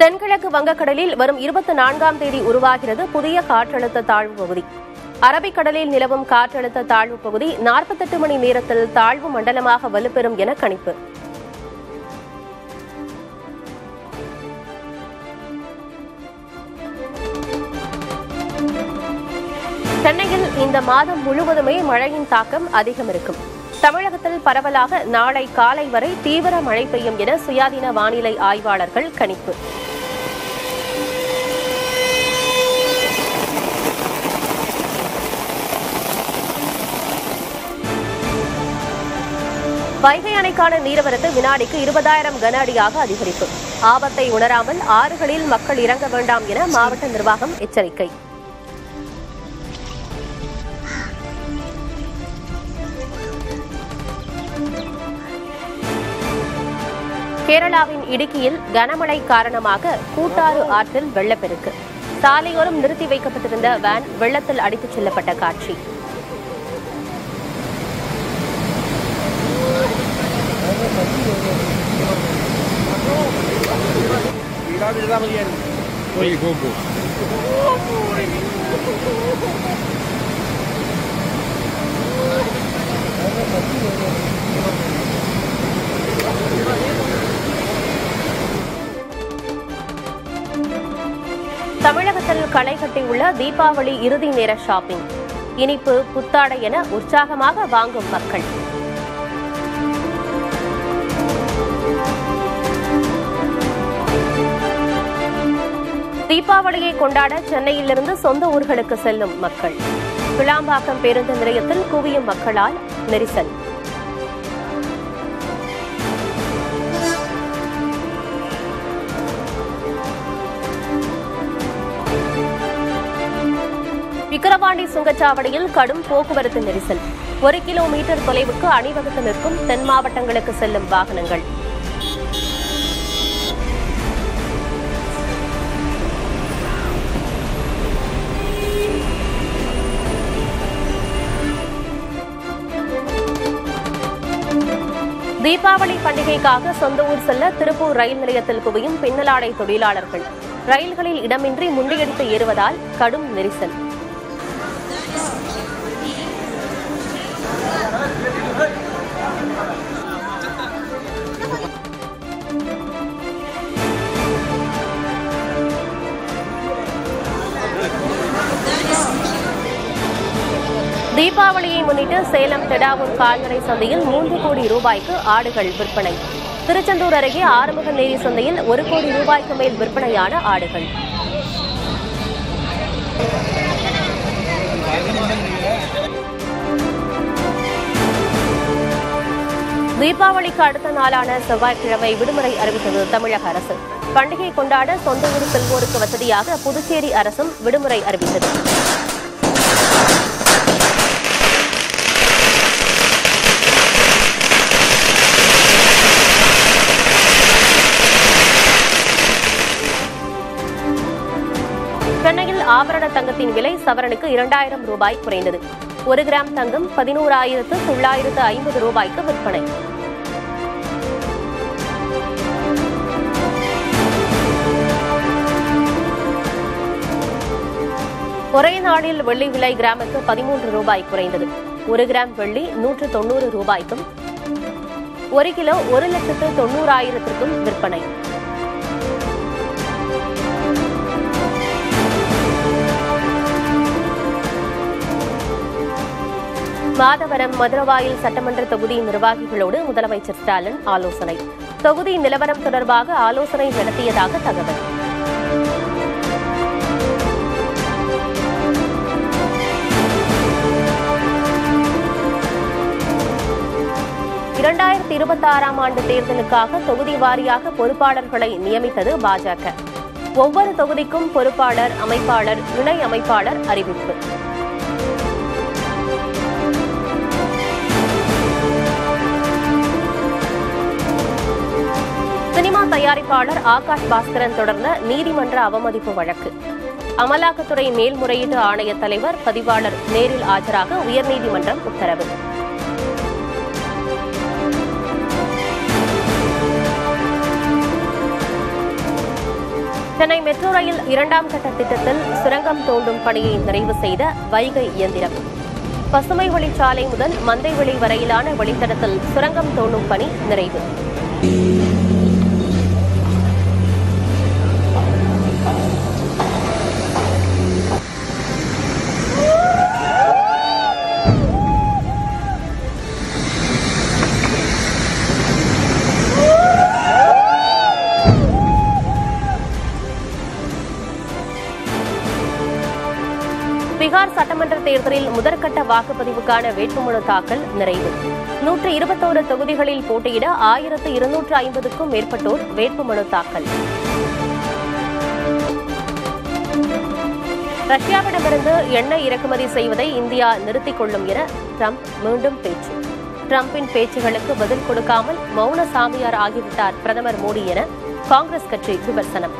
தென்கிழக்கு வங்கக்கடலில் வரும் 24ஆம் தேதி உருவாகிறது புதிய காற்றழுத்த தாழ்வு பகுதி. அரபிக்கடலில் நிலவும் காற்றழுத்த தாழ்வு பகுதி 48 மணி நேரத்தில் தாழ்வு மண்டலமாக வலுப்பெறும் என கணிப்பு. சென்னையில் இந்த மாதம் முழுவதுமே மழையின் தாக்கம் அதிகம் இருக்கும். தமிழகத்தில் பரவலாக நாளை காலை வரை தீவிர மழை பெய்யும் என சுயாதீன வானிலை ஆய்வாளர்கள் கணிப்பு. வைகை அணைக்கான நீர்வரத்து வினாடிக்கு 20,000 கன அடியாக அதிகரிப்பு. ஆபத்தை உணராமல் ஆறுகளில் மக்கள் இறங்க வேண்டாம் என மாவட்ட நிர்வாகம் எச்சரிக்கை. கேரளாவின் இடுக்கியில் கனமழை காரணமாக கூட்டாறு ஆற்றில் வெள்ளப்பெருக்கு. சாலையோரம் நிறுத்தி வைக்கப்பட்டிருந்த வேன் வெள்ளத்தில் அடித்துச் செல்லப்பட்ட காட்சி. தமிழகத்தில் களை கட்டியுள்ள தீபாவளி இறுதி நேர ஷாப்பிங். இனிப்பு, புத்தாடை என உற்சாகமாக வாங்கும் மக்கள். தீபாவளியை கொண்டாட சென்னையிலிருந்து சொந்த ஊர்களுக்கு செல்லும் மக்கள். கிளாம்பாக்கம் பேருந்து நிலையத்தில் குவியும் மக்களால் நெரிசல். விக்கிரவாண்டி சுங்கச்சாவடியில் கடும் போக்குவரத்து நெரிசல். 1 கிலோமீட்டர் தொலைவுக்கு அணிவகுத்து நிற்கும் தென் மாவட்டங்களுக்கு செல்லும் வாகனங்கள். தீபாவளி பண்டிகைக்காக சொந்த ஊர் செல்ல திருப்பூர் ரயில் நிலையத்தில் குவியும் பின்னலாடை தொழிலாளர்கள். ரயில்களில் இடமின்றி முண்டியடித்து ஏறுவதால் கடும் நெரிசல். தீபாவளியை முன்னிட்டு சேலம் தெடாவூர் கால்நடை சந்தையில் 3 கோடி ரூபாய்க்கு ஆடுகள் விற்பனை. திருச்செந்தூர் அருகே ஆறுமுகநேரி சந்தையில் 1 கோடி ரூபாய்க்கு மேல் விற்பனையான ஆடுகள். தீபாவளிக்கு அடுத்த நாளான செவ்வாய்க்கிழமை விடுமுறை அறிவித்தது தமிழக அரசு. பண்டிகை கொண்டாட சொந்த ஊர் செல்வோருக்கு வசதியாக புதுச்சேரி அரசும் விடுமுறை அறிவித்தது. சென்னையில் ஆபரண தங்கத்தின் விலை சவரனுக்கு 2,000 ரூபாய் குறைந்தது. 1 கிராம் தங்கம் 11,950 ரூபாய்க்கு விற்பனை. ஒரே நாளில் வெள்ளி விலை கிராமுக்கு 13 ரூபாய் குறைந்தது. 1 கிராம் வெள்ளி 190 ரூபாய்க்கும் 1 கிலோ 1,90,000க்கும் விற்பனை. மாதவரம் மதுரவாயில் சட்டமன்ற தொகுதி நிர்வாகிகளோடு முதலமைச்சர் ஸ்டாலின் ஆலோசனை. தொகுதி நிலவரம் தொடர்பாக ஆலோசனை நடத்தியதாக தகவல். ஆண்டு தேர்தலுக்காக தொகுதி வாரியாக பொறுப்பாளர்களை நியமித்தது பாஜக. ஒவ்வொரு தொகுதிக்கும் பொறுப்பாளர், அமைப்பாளர், இணை அமைப்பாளர் அறிவிப்பு. சினிமா தயாரிப்பாளர் ஆகாஷ் பாஸ்கரன் தொடர்ந்த நீதிமன்ற அவமதிப்பு வழக்கு. அமலாக்கத்துறை மேல்முறையீட்டு ஆணைய தலைவர், பதிவாளர் நேரில் ஆஜராக உயர்நீதிமன்றம் உத்தரவு. சென்னை மெட்ரோ ரயில் 2ஆம் கட்ட திட்டத்தில் சுரங்கம் தோண்டும் பணியை நிறைவு செய்த வைகை இயந்திரம். பசுமை வழிச்சாலை முதல் மந்தைவெளி வரையிலான வழித்தடத்தில் சுரங்கம் தோண்டும் பணி நிறைவு. பீகார் சட்டமன்ற தேர்தலில் முதற்கட்ட வாக்குப்பதிவுக்கான வேட்புமனு தாக்கல் நிறைவு. 121 தொகுதிகளில் போட்டியிட 1250க்கும் மேற்பட்டோர் வேட்புமனு தாக்கல். ரஷ்யாவிடமிருந்து எண்ணெய் இறக்குமதி செய்வதை இந்தியா நிறுத்திக் கொள்ளும் என டிரம்ப் மீண்டும் பேச்சு. டிரம்பின் பேச்சுகளுக்கு பதில் கொடுக்காமல் மௌன சாமியார் ஆகிவிட்டார் பிரதமர் மோடி என காங்கிரஸ் கட்சி விமர்சனம்.